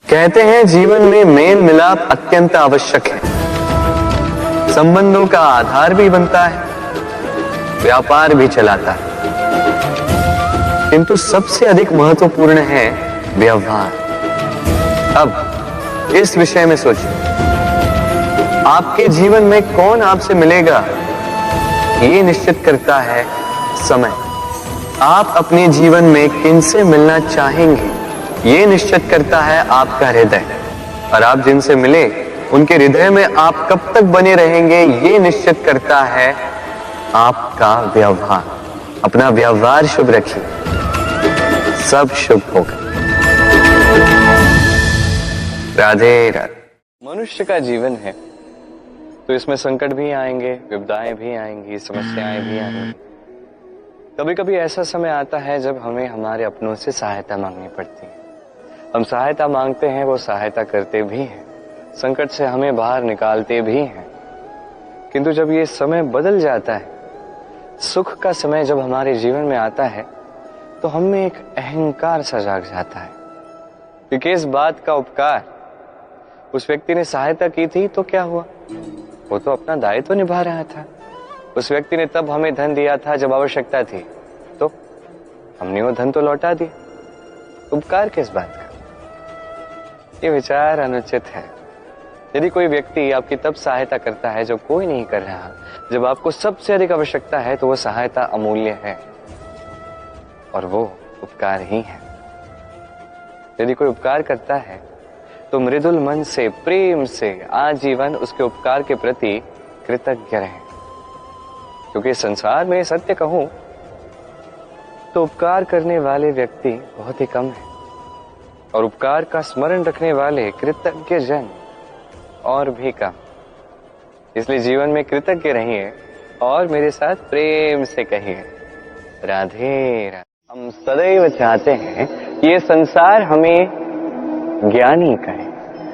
कहते हैं जीवन में मेल मिलाप अत्यंत आवश्यक है, संबंधों का आधार भी बनता है, व्यापार भी चलाता है, किंतु सबसे अधिक महत्वपूर्ण है व्यवहार। अब इस विषय में सोचिए, आपके जीवन में कौन आपसे मिलेगा ये निश्चित करता है समय। आप अपने जीवन में किनसे मिलना चाहेंगे ये निश्चित करता है आपका हृदय, और आप जिनसे मिले उनके हृदय में आप कब तक बने रहेंगे ये निश्चित करता है आपका व्यवहार। अपना व्यवहार शुभ रखिए, सब शुभ होगा। राधे राधे। मनुष्य का जीवन है तो इसमें संकट भी आएंगे, विपदाएं भी आएंगी, समस्याएं भी आएंगी। कभी कभी ऐसा समय आता है जब हमें हमारे अपनों से सहायता मांगनी पड़ती है। हम सहायता मांगते हैं, वो सहायता करते भी हैं, संकट से हमें बाहर निकालते भी हैं। किंतु जब ये समय बदल जाता है, सुख का समय जब हमारे जीवन में आता है, तो हम में एक अहंकार सा जाग जाता है कि किस बात का उपकार। उस व्यक्ति ने सहायता की थी तो क्या हुआ, वो तो अपना दायित्व निभा रहा था। उस व्यक्ति ने तब हमें धन दिया था जब आवश्यकता थी, तो हमने वो धन तो लौटा दिया। उपकार किस बात का? ये विचार अनुचित है। यदि कोई व्यक्ति आपकी तब सहायता करता है जब कोई नहीं कर रहा, जब आपको सबसे अधिक आवश्यकता है, तो वो सहायता अमूल्य है और वो उपकार ही है। यदि कोई उपकार करता है तो मृदुल मन से, प्रेम से आजीवन उसके उपकार के प्रति कृतज्ञ रहें। क्योंकि संसार में सत्य कहूं तो उपकार करने वाले व्यक्ति बहुत ही कम हैं, और उपकार का स्मरण रखने वाले कृतज्ञ जन और भी कम। इसलिए जीवन में कृतज्ञ रहिए और मेरे साथ प्रेम से कहिए राधे राधे। हम सदैव चाहते हैं कि ये संसार हमें ज्ञानी कहे,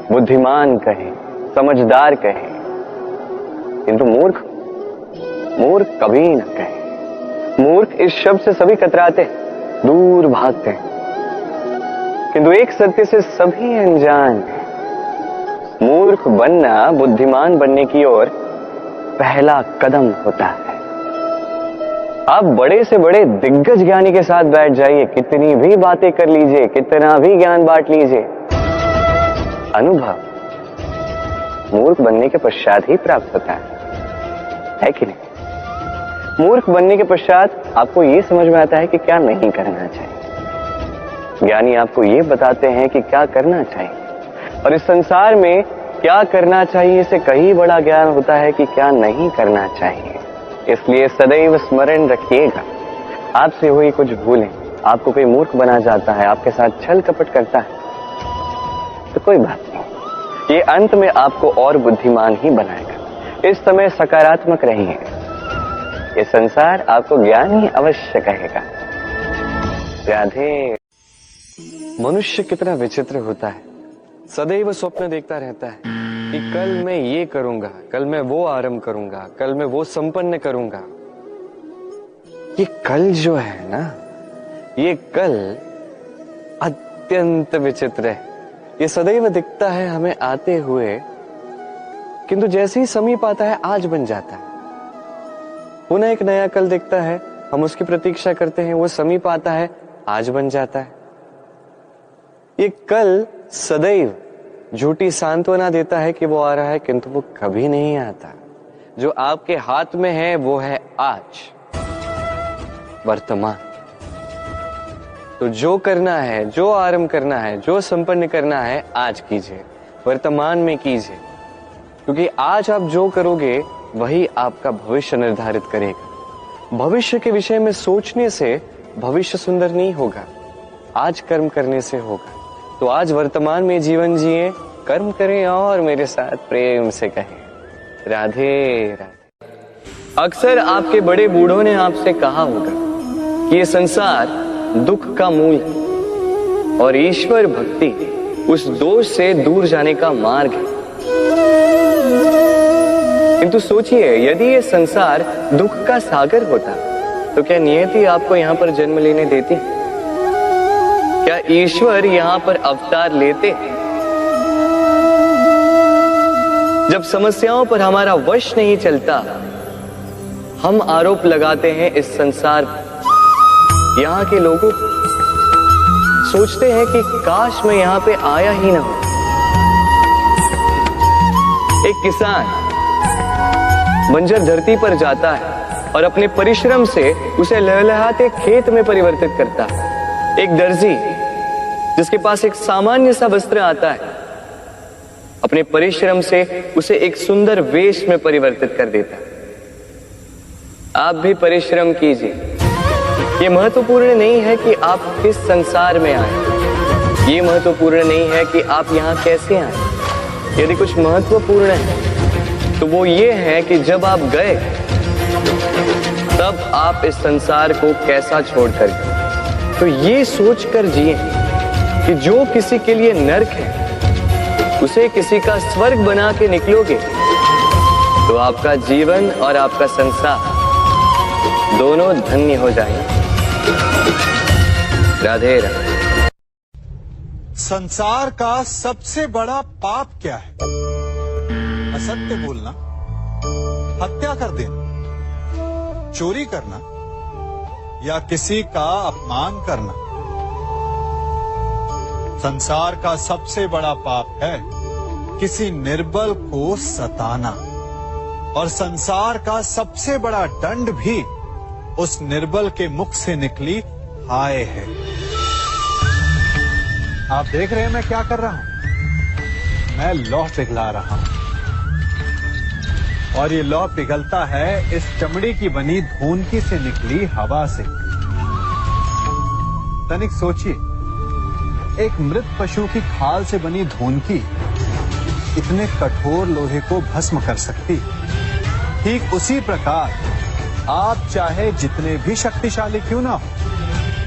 बुद्धिमान कहे, समझदार कहे, किंतु मूर्ख कभी न कहे। मूर्ख इस शब्द से सभी कतराते, दूर भागते हैं, किंतु एक सत्य से सभी अनजान हैं। मूर्ख बनना बुद्धिमान बनने की ओर पहला कदम होता है। आप बड़े से बड़े दिग्गज ज्ञानी के साथ बैठ जाइए, कितनी भी बातें कर लीजिए, कितना भी ज्ञान बांट लीजिए, अनुभव मूर्ख बनने के पश्चात ही प्राप्त होता है कि नहीं? मूर्ख बनने के पश्चात आपको ये समझ में आता है कि क्या नहीं करना चाहिए। ज्ञानी आपको ये बताते हैं कि क्या करना चाहिए, और इस संसार में क्या करना चाहिए से कहीं बड़ा ज्ञान होता है कि क्या नहीं करना चाहिए। इसलिए सदैव स्मरण रखिएगा, आपसे हुई कुछ भूलें आपको कोई मूर्ख बना जाता है, आपके साथ छल कपट करता है, तो कोई बात नहीं, ये अंत में आपको और बुद्धिमान ही बनाएगा। इस समय सकारात्मक रहिए, ये संसार आपको ज्ञान ही अवश्य कहेगा। राधे। मनुष्य कितना विचित्र होता है, सदैव स्वप्न देखता रहता है कि कल मैं ये करूंगा, कल मैं वो आरंभ करूंगा, कल मैं वो संपन्न करूंगा। ये कल जो है ना, ये कल अत्यंत विचित्र है। ये सदैव दिखता है हमें आते हुए, किंतु जैसे ही समीप आता है आज बन जाता है। पुनः एक नया कल दिखता है, हम उसकी प्रतीक्षा करते हैं, वो समीप आता है, आज बन जाता है। ये कल सदैव झूठी सांत्वना देता है कि वो आ रहा है, किंतु वो कभी नहीं आता। जो आपके हाथ में है वो है आज, वर्तमान। तो जो करना है, जो आरंभ करना है, जो संपन्न करना है, आज कीजिए, वर्तमान में कीजिए। क्योंकि आज आप जो करोगे वही आपका भविष्य निर्धारित करेगा। भविष्य के विषय में सोचने से भविष्य सुंदर नहीं होगा, आज कर्म करने से होगा। तो आज वर्तमान में जीवन जिए, कर्म करें और मेरे साथ प्रेम से कहें राधे राधे। अक्सर आपके बड़े बूढ़ों ने आपसे कहा होगा कि ये संसार दुख का मूल है और ईश्वर भक्ति उस दोष से दूर जाने का मार्ग है। किंतु सोचिए, यदि ये संसार दुख का सागर होता तो क्या नियति आपको यहाँ पर जन्म लेने देती? क्या ईश्वर यहाँ पर अवतार लेते? जब समस्याओं पर हमारा वश नहीं चलता, हम आरोप लगाते हैं इस संसार पर। यहाँ के लोगों सोचते हैं कि काश मैं यहाँ पे आया ही ना हो। एक किसान बंजर धरती पर जाता है और अपने परिश्रम से उसे लहलहाते खेत में परिवर्तित करता है। एक दर्जी जिसके पास एक सामान्य सा वस्त्र आता है, अपने परिश्रम से उसे एक सुंदर वेश में परिवर्तित कर देता है। आप भी परिश्रम कीजिए। ये महत्वपूर्ण नहीं है कि आप किस संसार में आए, ये महत्वपूर्ण नहीं है कि आप यहाँ कैसे आए। यदि कुछ महत्वपूर्ण है तो वो ये है कि जब आप गए तब आप इस संसार को कैसा छोड़कर गए। तो ये सोचकर जिए कि जो किसी के लिए नर्क है उसे किसी का स्वर्ग बना के निकलोगे तो आपका जीवन और आपका संसार दोनों धन्य हो जाएंगे। राधे राधे। संसार का सबसे बड़ा पाप क्या है? असत्य बोलना, हत्या कर देना, चोरी करना या किसी का अपमान करना। संसार का सबसे बड़ा पाप है किसी निर्बल को सताना, और संसार का सबसे बड़ा दंड भी उस निर्बल के मुख से निकली हाय है। आप देख रहे हैं मैं क्या कर रहा हूं? मैं लौह पिघला रहा हूं, और ये लौह पिघलता है इस चमड़ी की बनी धूनकी से निकली हवा से। तनिक सोचिए, एक मृत पशु की खाल से बनी धूनकी इतने कठोर लोहे को भस्म कर सकती। ठीक उसी प्रकार आप चाहे जितने भी शक्तिशाली क्यों ना हो,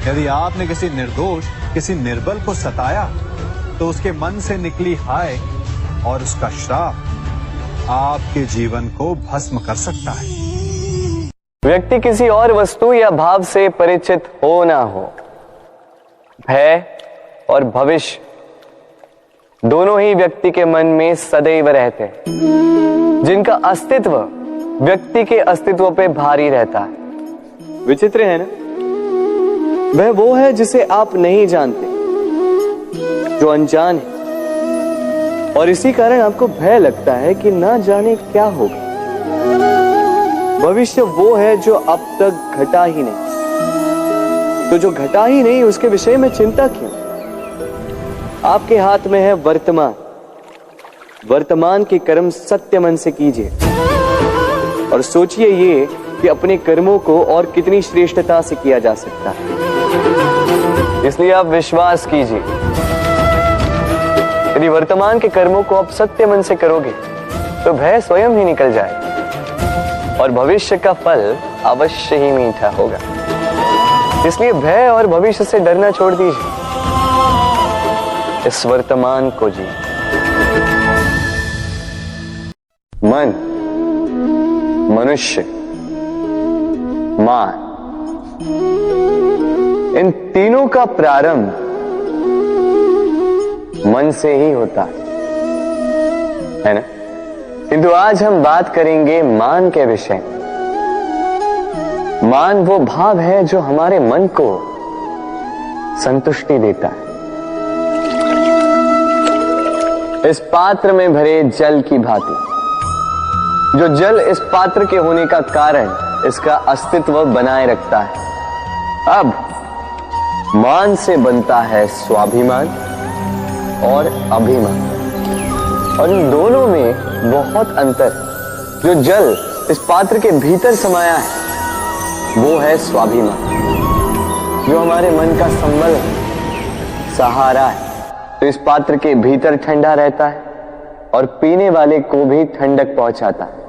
यदि आपने किसी निर्दोष, किसी निर्बल को सताया तो उसके मन से निकली हाय और उसका श्राप आपके जीवन को भस्म कर सकता है। व्यक्ति किसी और वस्तु या भाव से परिचित हो ना हो, भय और भविष्य दोनों ही व्यक्ति के मन में सदैव रहते हैं, जिनका अस्तित्व व्यक्ति के अस्तित्व पे भारी रहता है। विचित्र है ना? वह वो है जिसे आप नहीं जानते, जो अनजान है, और इसी कारण आपको भय लगता है कि ना जाने क्या होगा। भविष्य वो है जो अब तक घटा ही नहीं, तो जो घटा ही नहीं उसके विषय में चिंता क्यों? आपके हाथ में है वर्तमान। वर्तमान के कर्म सत्य मन से कीजिए और सोचिए ये कि अपने कर्मों को और कितनी श्रेष्ठता से किया जा सकता है। इसलिए आप विश्वास कीजिए, यदि वर्तमान के कर्मों को आप सत्य मन से करोगे तो भय स्वयं ही निकल जाएगा और भविष्य का फल अवश्य ही मीठा होगा। इसलिए भय और भविष्य से डरना छोड़ दीजिए, इस वर्तमान को जी। मन, मनुष्य, मान, इन तीनों का प्रारंभ मन से ही होता है ना? किंतु आज हम बात करेंगे मान के विषय में। मान वो भाव है जो हमारे मन को संतुष्टि देता है। इस पात्र में भरे जल की भांति, जो जल इस पात्र के होने का कारण इसका अस्तित्व बनाए रखता है। अब मान से बनता है स्वाभिमान और अभिमान, और इन दोनों में बहुत अंतर। जो जल इस पात्र के भीतर समाया है वो है स्वाभिमान, जो हमारे मन का संबल है, सहारा है, तो इस पात्र के भीतर ठंडा रहता है और पीने वाले को भी ठंडक पहुंचाता है।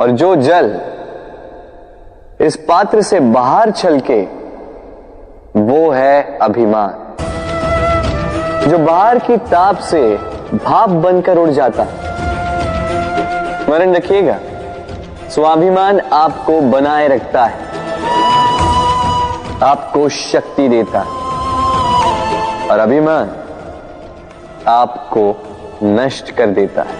और जो जल इस पात्र से बाहर छलके वो है अभिमान, जो बाहर की ताप से भाप बनकर उड़ जाता है। स्मरण रखिएगा, स्वाभिमान आपको बनाए रखता है, आपको शक्ति देता है, और अभिमान आपको नष्ट कर देता है।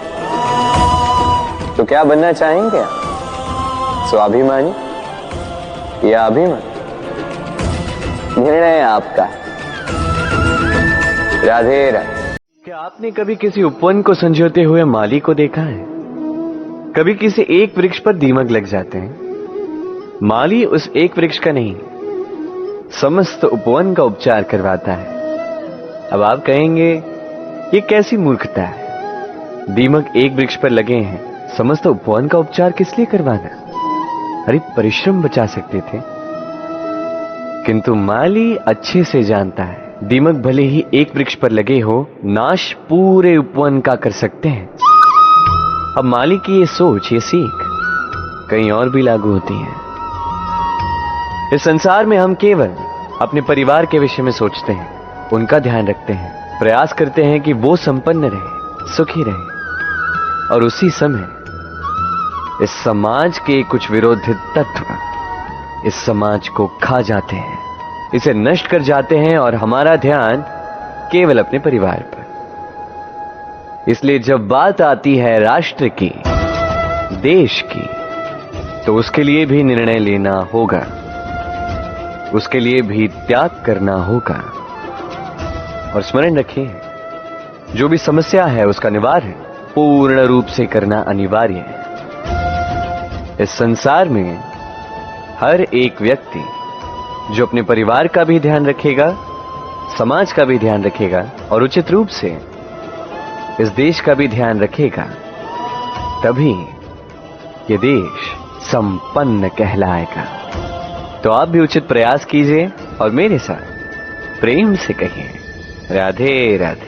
तो क्या बनना चाहेंगे आप? स्वाभिमानी या अभिमानी? निर्णय आपका। राधे राधे। क्या आपने कभी किसी उपवन को संजोते हुए माली को देखा है? कभी किसी एक वृक्ष पर दीमक लग जाते हैं। माली उस एक वृक्ष का नहीं, समस्त उपवन का उपचार करवाता है। अब आप कहेंगे ये कैसी मूर्खता है? दीमक एक वृक्ष पर लगे हैं, समस्त उपवन का उपचार किस लिए करवाना? अरे परिश्रम बचा सकते थे। किंतु माली अच्छे से जानता है दीमक भले ही एक वृक्ष पर लगे हो, नाश पूरे उपवन का कर सकते हैं। अब माली की ये सोच, ये सीख कहीं और भी लागू होती है। इस संसार में हम केवल अपने परिवार के विषय में सोचते हैं, उनका ध्यान रखते हैं, प्रयास करते हैं कि वो संपन्न रहे, सुखी रहे, और उसी समय इस समाज के कुछ विरोधी तत्व इस समाज को खा जाते हैं, इसे नष्ट कर जाते हैं, और हमारा ध्यान केवल अपने परिवार पर। इसलिए जब बात आती है राष्ट्र की, देश की, तो उसके लिए भी निर्णय लेना होगा, उसके लिए भी त्याग करना होगा। और स्मरण रखिए, जो भी समस्या है उसका निवारण पूर्ण रूप से करना अनिवार्य है। इस संसार में हर एक व्यक्ति जो अपने परिवार का भी ध्यान रखेगा, समाज का भी ध्यान रखेगा, और उचित रूप से इस देश का भी ध्यान रखेगा, तभी ये देश संपन्न कहलाएगा। तो आप भी उचित प्रयास कीजिए और मेरे साथ प्रेम से कहिए, राधे राधे।